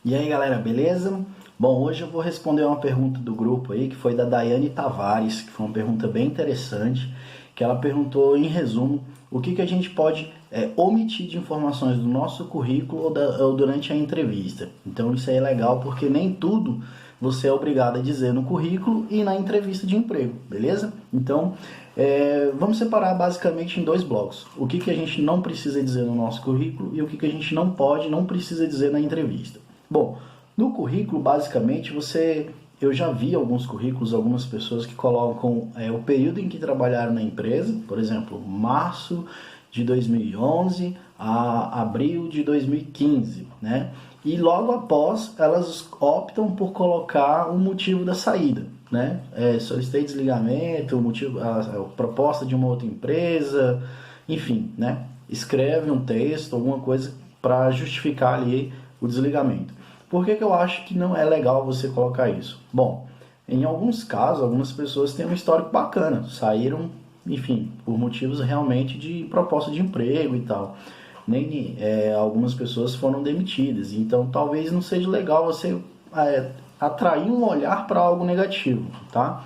E aí galera, beleza? Bom, hoje eu vou responder uma pergunta do grupo aí, que foi da Daiane Tavares, que foi uma pergunta bem interessante, que ela perguntou em resumo o que a gente pode omitir de informações do nosso currículo ou durante a entrevista. Então isso aí é legal porque nem tudo você é obrigado a dizer no currículo e na entrevista de emprego, beleza? Então vamos separar basicamente em dois blocos. O que a gente não precisa dizer no nosso currículo e o que a gente não precisa dizer na entrevista. Bom, no currículo, basicamente, eu já vi alguns currículos, algumas pessoas que colocam o período em que trabalharam na empresa, por exemplo, março de 2011 a abril de 2015, né? E logo após, elas optam por colocar o motivo da saída, né? Solicitei desligamento, a proposta de uma outra empresa, enfim, né? Escreve um texto, alguma coisa para justificar ali o desligamento. Por que eu acho que não é legal você colocar isso? Bom, em alguns casos, algumas pessoas têm um histórico bacana, saíram, enfim, por motivos realmente de proposta de emprego e tal. Algumas pessoas foram demitidas, então talvez não seja legal você atrair um olhar para algo negativo, tá?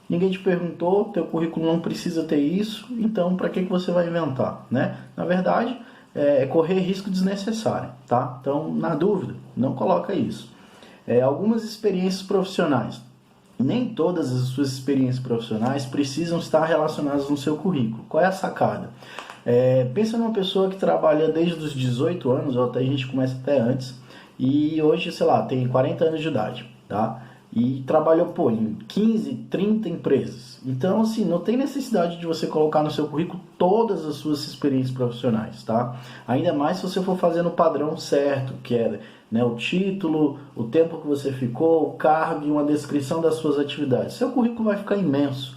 Ninguém te perguntou, teu currículo não precisa ter isso, então para que você vai inventar, né? Na verdade, correr risco desnecessário, tá? Então, na dúvida, não coloca isso. Algumas experiências profissionais. Nem todas as suas experiências profissionais precisam estar relacionadas no seu currículo. Qual é a sacada? Pensa numa pessoa que trabalha desde os 18 anos, ou até a gente começa até antes, e hoje, sei lá, tem 40 anos de idade, tá? E trabalhou, em 15, 30 empresas. Então, assim, não tem necessidade de você colocar no seu currículo todas as suas experiências profissionais, tá? Ainda mais se você for fazer no padrão certo, que é o título, o tempo que você ficou, o cargo e uma descrição das suas atividades. Seu currículo vai ficar imenso.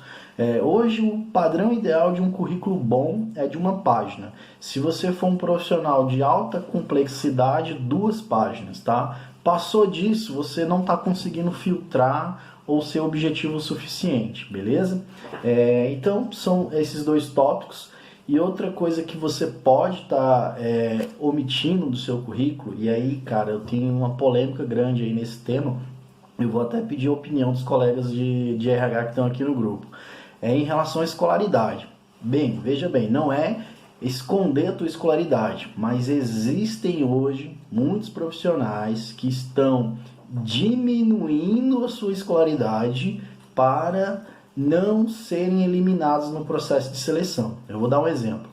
Hoje, o padrão ideal de um currículo bom é de uma página. Se você for um profissional de alta complexidade, 2 páginas, tá? Passou disso, você não está conseguindo filtrar ou ser objetivo o suficiente, beleza? Então, são esses 2 tópicos. E outra coisa que você pode estar omitindo do seu currículo, e aí, cara, eu tenho uma polêmica grande aí nesse tema, eu vou até pedir a opinião dos colegas de RH que estão aqui no grupo. Em relação à escolaridade. Bem, veja bem, não é esconder a tua escolaridade, mas existem hoje muitos profissionais que estão diminuindo a sua escolaridade para não serem eliminados no processo de seleção. Eu vou dar um exemplo.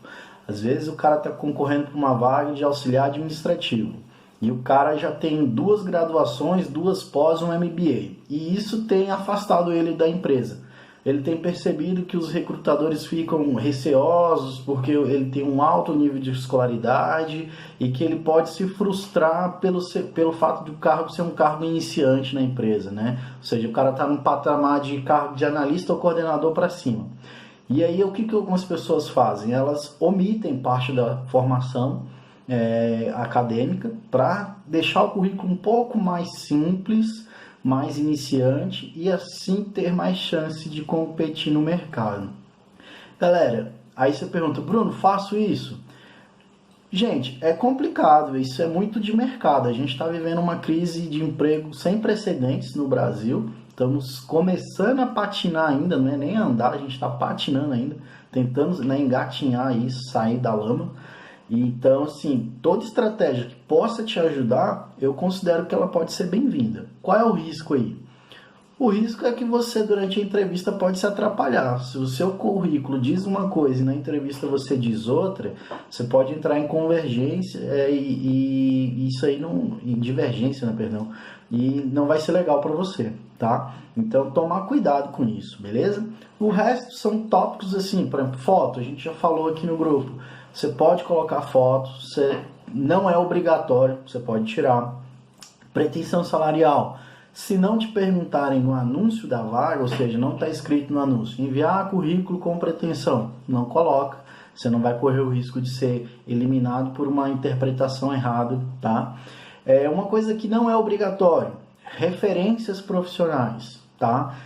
Às vezes o cara está concorrendo para uma vaga de auxiliar administrativo e o cara já tem 2 graduações, 2 pós, um MBA, e isso tem afastado ele da empresa. Ele tem percebido que os recrutadores ficam receosos porque ele tem um alto nível de escolaridade e que ele pode se frustrar pelo fato de o cargo ser um cargo iniciante na empresa, né? Ou seja, o cara está num patamar de cargo de analista ou coordenador para cima. E aí o que algumas pessoas fazem? Elas omitem parte da formação acadêmica para deixar o currículo um pouco mais simples, mais iniciante e assim ter mais chance de competir no mercado. Galera, aí você pergunta, Bruno, faço isso? Gente, é complicado, isso é muito de mercado. A gente está vivendo uma crise de emprego sem precedentes no Brasil. Estamos começando a patinar ainda, não é nem andar, a gente está patinando ainda, tentando engatinhar isso, sair da lama. Então, assim, toda estratégia que possa te ajudar, eu considero que ela pode ser bem-vinda. Qual é o risco aí? O risco é que você, durante a entrevista, pode se atrapalhar. Se o seu currículo diz uma coisa e na entrevista você diz outra, você pode entrar em convergência e isso aí não... em divergência, né, perdão. E não vai ser legal para você, tá? Então, tomar cuidado com isso, beleza? O resto são tópicos assim, por exemplo, foto, a gente já falou aqui no grupo. Você pode colocar foto, não é obrigatório, você pode tirar. Pretensão salarial. Se não te perguntarem no anúncio da vaga, ou seja, não está escrito no anúncio, enviar currículo com pretensão, não coloca. Você não vai correr o risco de ser eliminado por uma interpretação errada, tá? Uma coisa que não é obrigatório, referências profissionais, tá?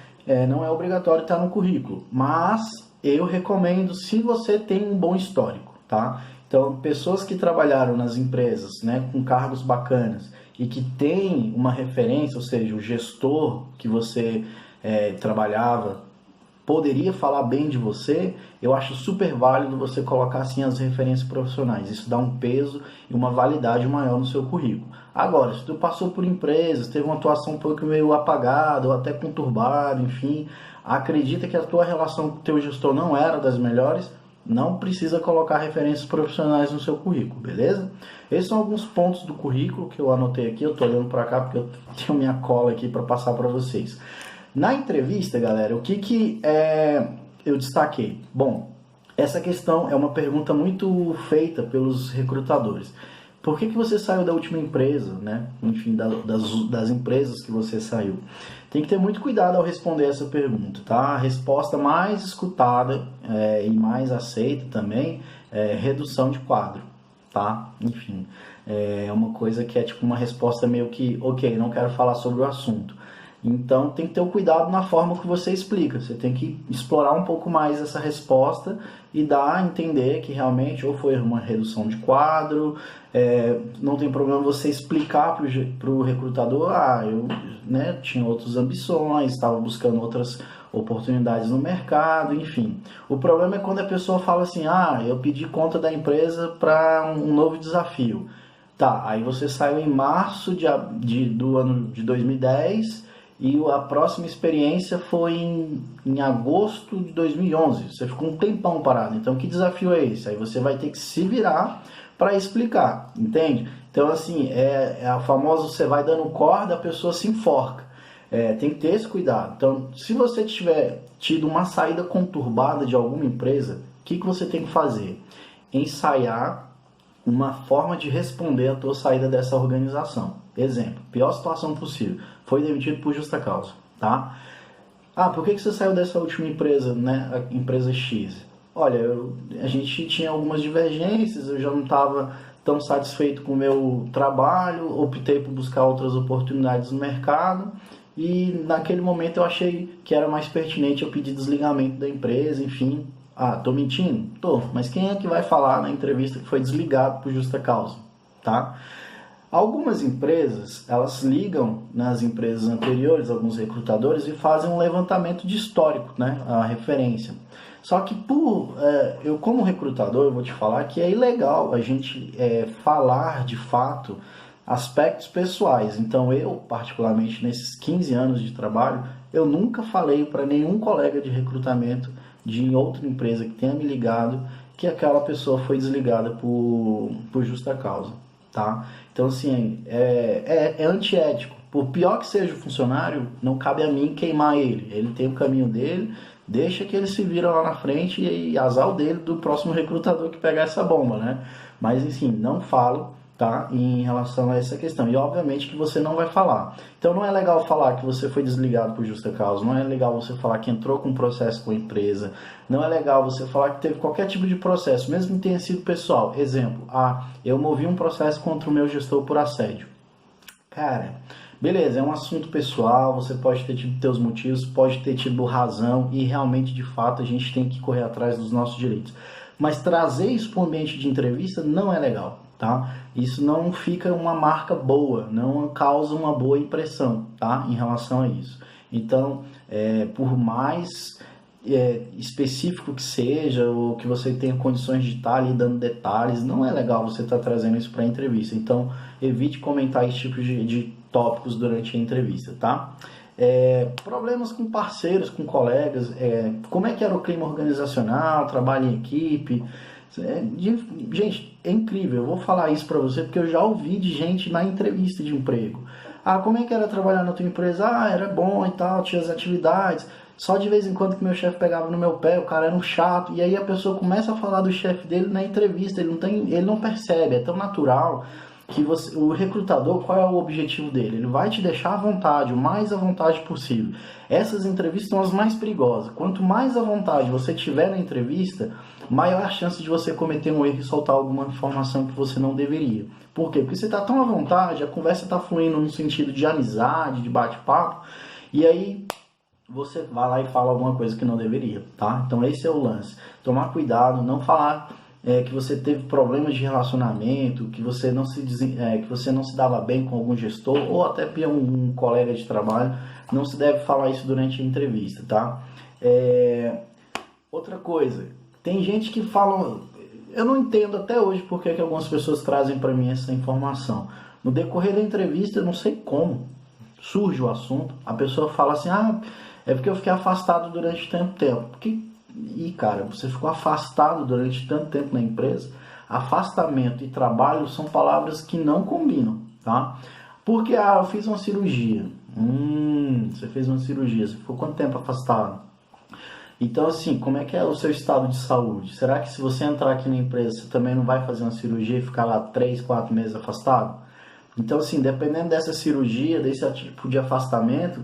Não é obrigatório estar no currículo, mas eu recomendo se você tem um bom histórico, tá? Então, pessoas que trabalharam nas empresas, né, com cargos bacanas e que tem uma referência, ou seja, o gestor que você trabalhava poderia falar bem de você, eu acho super válido você colocar assim as referências profissionais. Isso dá um peso e uma validade maior no seu currículo. Agora, se tu passou por empresas, teve uma atuação um pouco meio apagada ou até conturbada, enfim, acredita que a tua relação com o teu gestor não era das melhores, não precisa colocar referências profissionais no seu currículo, beleza? Esses são alguns pontos do currículo que eu anotei aqui, eu tô olhando para cá porque eu tenho minha cola aqui para passar para vocês. Na entrevista, galera, o que eu destaquei? Bom, essa questão é uma pergunta muito feita pelos recrutadores. Por que você saiu da última empresa, né? Enfim, das empresas que você saiu? Tem que ter muito cuidado ao responder essa pergunta, tá? A resposta mais escutada e mais aceita também é redução de quadro, tá? Enfim, é uma coisa que é tipo uma resposta meio que, ok, não quero falar sobre o assunto. Então tem que ter o cuidado na forma que você explica. Você tem que explorar um pouco mais essa resposta e dar a entender que realmente ou foi uma redução de quadro, não tem problema você explicar para o recrutador, eu tinha outras ambições, estava buscando outras oportunidades no mercado, enfim. O problema é quando a pessoa fala assim, eu pedi conta da empresa para um novo desafio. Tá, aí você saiu em março do ano de 2010 e a próxima experiência foi em agosto de 2011. Você ficou um tempão parado. Então, que desafio é esse? Aí você vai ter que se virar para explicar, entende? Então, assim, é a famosa você vai dando corda, a pessoa se enforca. Tem que ter esse cuidado. Então, se você tiver tido uma saída conturbada de alguma empresa, o que você tem que fazer? Ensaiar uma forma de responder a tua saída dessa organização. Exemplo, pior situação possível, foi demitido por justa causa, tá? Por que você saiu dessa última empresa, né, a empresa X? Olha, a gente tinha algumas divergências, eu já não estava tão satisfeito com o meu trabalho, optei por buscar outras oportunidades no mercado e naquele momento eu achei que era mais pertinente eu pedir desligamento da empresa, enfim. Tô mentindo? Tô, mas quem é que vai falar na entrevista que foi desligado por justa causa, tá? Algumas empresas, elas ligam nas empresas anteriores, alguns recrutadores, e fazem um levantamento de histórico, né, a referência. Só que eu como recrutador, eu vou te falar que é ilegal a gente falar de fato aspectos pessoais. Então eu, particularmente nesses 15 anos de trabalho, eu nunca falei para nenhum colega de recrutamento de outra empresa que tenha me ligado que aquela pessoa foi desligada por justa causa, tá? Então, assim, é antiético. Por pior que seja o funcionário, não cabe a mim queimar ele. Ele tem o caminho dele, deixa que ele se vira lá na frente e azar o dele do próximo recrutador que pegar essa bomba, né? Mas, enfim, não falo, tá? Em relação a essa questão. E, obviamente, que você não vai falar. Então, não é legal falar que você foi desligado por justa causa. Não é legal você falar que entrou com processo com a empresa. Não é legal você falar que teve qualquer tipo de processo, mesmo que tenha sido pessoal. Exemplo, eu movi um processo contra o meu gestor por assédio. Cara, beleza, é um assunto pessoal, você pode ter tido seus motivos, pode ter tido razão e realmente, de fato, a gente tem que correr atrás dos nossos direitos. Mas trazer isso para o ambiente de entrevista não é legal, tá? Isso não fica uma marca boa, não causa uma boa impressão, tá? Em relação a isso. Então, por mais específico que seja, ou que você tenha condições de estar ali dando detalhes, não é legal você estar trazendo isso para a entrevista. Então, evite comentar esse tipo de tópicos durante a entrevista, tá? Problemas com parceiros, com colegas, como é que era o clima organizacional, trabalho em equipe. Gente, é incrível, eu vou falar isso para você porque eu já ouvi de gente na entrevista de emprego. Como é que era trabalhar na tua empresa? Era bom e tal, tinha as atividades. Só de vez em quando que meu chefe pegava no meu pé, o cara era um chato, e aí a pessoa começa a falar do chefe dele na entrevista, ele não percebe, é tão natural que o recrutador, qual é o objetivo dele? Ele vai te deixar à vontade, o mais à vontade possível. Essas entrevistas são as mais perigosas. Quanto mais à vontade você tiver na entrevista, maior a chance de você cometer um erro e soltar alguma informação que você não deveria. Por quê? Porque você está tão à vontade, a conversa está fluindo no sentido de amizade, de bate-papo, e aí você vai lá e fala alguma coisa que não deveria, tá? Então esse é o lance. Tomar cuidado, não falar que você teve problemas de relacionamento, que você não se dava bem com algum gestor ou até um colega de trabalho, não se deve falar isso durante a entrevista, tá? Outra coisa, tem gente que fala, eu não entendo até hoje porque que algumas pessoas trazem para mim essa informação. No decorrer da entrevista, eu não sei como, surge o assunto, a pessoa fala assim, é porque eu fiquei afastado durante tanto tempo. E cara, você ficou afastado durante tanto tempo na empresa? Afastamento e trabalho são palavras que não combinam, tá? Porque, eu fiz uma cirurgia. Você fez uma cirurgia, você ficou quanto tempo afastado? Então, assim, como é que é o seu estado de saúde? Será que se você entrar aqui na empresa, você também não vai fazer uma cirurgia e ficar lá 3, 4 meses afastado? Então, assim, dependendo dessa cirurgia, desse tipo de afastamento,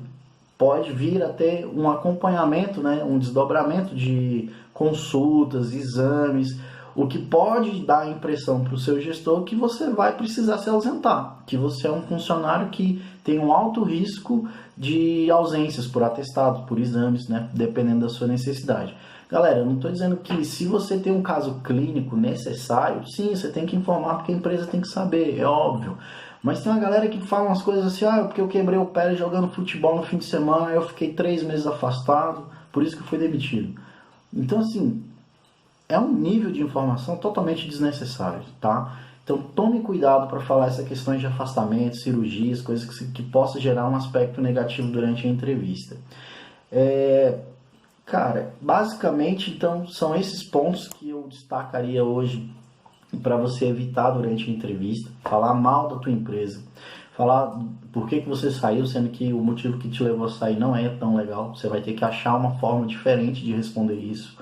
pode vir a ter um acompanhamento, né, um desdobramento de consultas, exames, o que pode dar a impressão para o seu gestor que você vai precisar se ausentar, que você é um funcionário que tem um alto risco de ausências por atestados, por exames, né, dependendo da sua necessidade. Galera, eu não estou dizendo que se você tem um caso clínico necessário, sim, você tem que informar porque a empresa tem que saber, é óbvio. Mas tem uma galera que fala umas coisas assim, porque eu quebrei o pé jogando futebol no fim de semana, eu fiquei 3 meses afastado, por isso que eu fui demitido. Então, assim, é um nível de informação totalmente desnecessário, tá? Então, tome cuidado para falar essas questões de afastamento, cirurgias, coisas que possa gerar um aspecto negativo durante a entrevista. Cara, basicamente, então, são esses pontos que eu destacaria hoje para você evitar durante a entrevista. Falar mal da tua empresa, falar por que você saiu, sendo que o motivo que te levou a sair não é tão legal. Você vai ter que achar uma forma diferente de responder isso.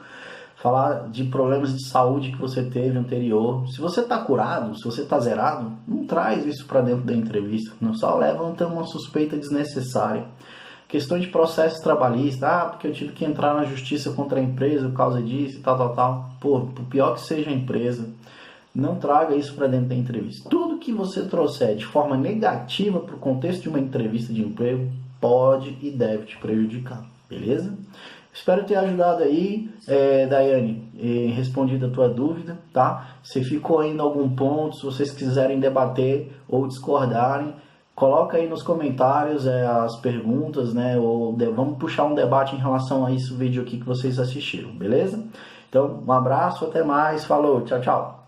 Falar de problemas de saúde que você teve anterior. Se você está curado, se você está zerado, não traz isso para dentro da entrevista. Não só levanta uma suspeita desnecessária. Questão de processo trabalhista, porque eu tive que entrar na justiça contra a empresa por causa disso e tal. Por pior que seja a empresa, não traga isso para dentro da entrevista. Tudo que você trouxer de forma negativa para o contexto de uma entrevista de emprego pode e deve te prejudicar, beleza? Espero ter ajudado aí, Daiane, respondido a tua dúvida, tá? Se ficou ainda algum ponto, se vocês quiserem debater ou discordarem, coloca aí nos comentários as perguntas, né? Vamos puxar um debate em relação a esse vídeo aqui que vocês assistiram, beleza? Então, um abraço, até mais, falou, tchau, tchau!